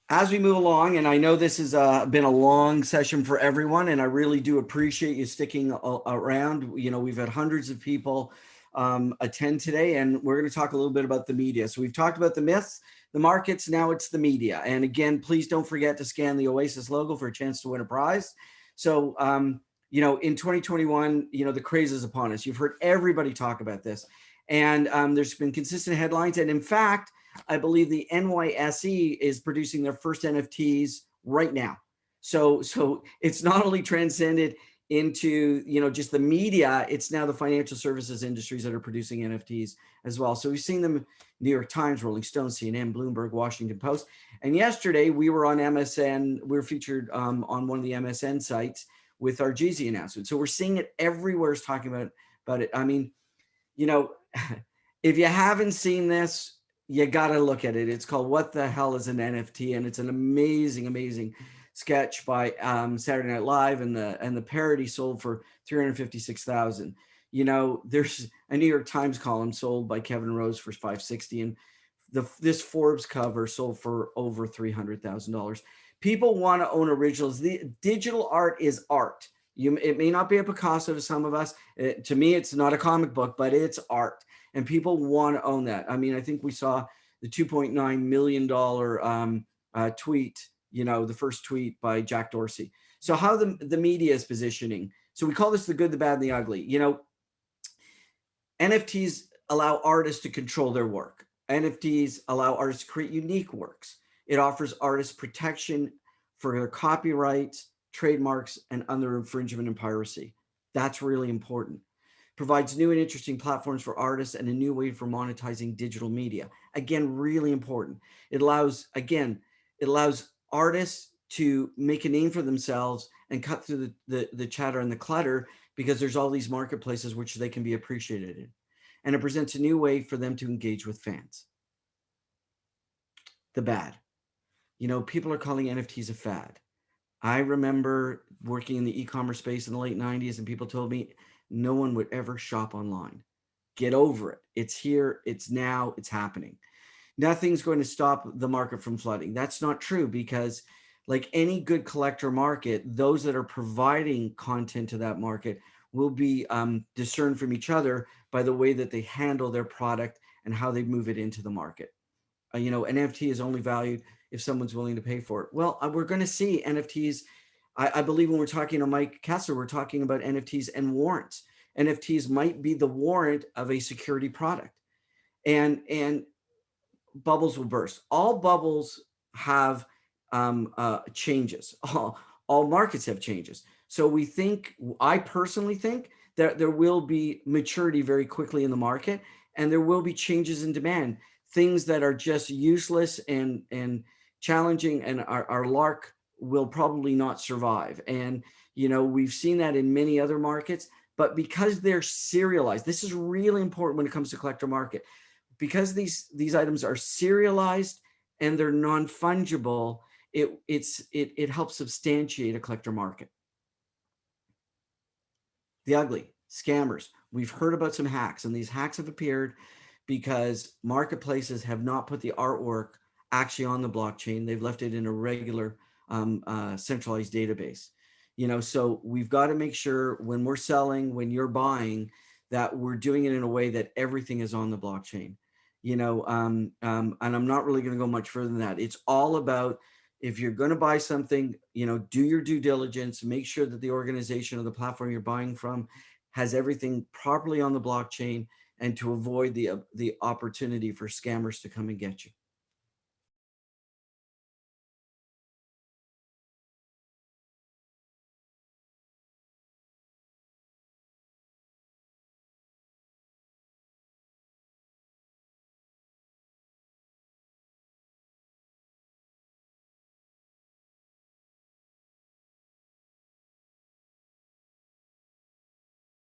As we move along, and I know this has been a long session for everyone, and I really do appreciate you sticking around. You know, we've had hundreds of people attend today, and we're going to talk a little bit about the media. So we've talked about the myths, the markets, now it's the media. And again, please don't forget to scan the Oasis logo for a chance to win a prize. So, you know, in 2021, you know, the craze is upon us. You've heard everybody talk about this. And there's been consistent headlines. And in fact, I believe the NYSE is producing their first NFTs right now. So it's not only transcended into, you know, just the media, it's now the financial services industries that are producing NFTs as well. So we've seen them in New York Times, Rolling Stone, CNN, Bloomberg, Washington Post. And yesterday we were on MSN. We were featured on one of the MSN sites with our Jeezy announcement. So we're seeing it everywhere is talking about it. I mean, you know, if you haven't seen this, you got to look at it. It's called What the Hell is an NFT? And it's an amazing, amazing sketch by Saturday Night Live, and the parody sold for $356,000. You know, there's a New York Times column sold by Kevin Rose for $560, and this Forbes cover sold for over $300,000. People want to own originals. The digital art is art. It may not be a Picasso to some of us. To me, it's not a comic book, but it's art, and people want to own that. I mean, I think we saw the $2.9 million tweet. You know, the first tweet by Jack Dorsey. So how the media is positioning. So we call this the good, the bad, and the ugly. You know, NFTs allow artists to control their work. NFTs allow artists to create unique works. It offers artists protection for their copyrights, trademarks, and other infringement and piracy. That's really important. Provides new and interesting platforms for artists and a new way for monetizing digital media. Again, really important. It allows artists to make a name for themselves and cut through the chatter and the clutter, because there's all these marketplaces which they can be appreciated in. And it presents a new way for them to engage with fans. The bad. You know, people are calling NFTs a fad. I remember working in the e-commerce space in the late 90s, and people told me no one would ever shop online. Get over it. It's here, it's now, it's happening. Nothing's going to stop the market from flooding. That's not true, because like any good collector market, those that are providing content to that market will be discerned from each other by the way that they handle their product and how they move it into the market. You know, an NFT is only valued if someone's willing to pay for it. Well, we're going to see NFTs. I believe when we're talking to Mike Kessler, we're talking about NFTs and warrants. NFTs might be the warrant of a security product, and bubbles will burst. All bubbles have changes. All markets have changes. So I personally think that there will be maturity very quickly in the market, and there will be changes in demand. Things that are just useless and challenging and our lark will probably not survive. And, you know, we've seen that in many other markets, but because they're serialized, this is really important when it comes to collector market, because these items are serialized and they're non-fungible, it helps substantiate a collector market. The ugly, scammers. We've heard about some hacks, and these hacks have appeared because marketplaces have not put the artwork actually on the blockchain. They've left it in a regular centralized database. You know, so we've got to make sure when we're selling, when you're buying, that we're doing it in a way that everything is on the blockchain. You know, and I'm not really going to go much further than that. It's all about, if you're going to buy something, you know, do your due diligence, make sure that the organization or the platform you're buying from has everything properly on the blockchain, and to avoid the opportunity for scammers to come and get you.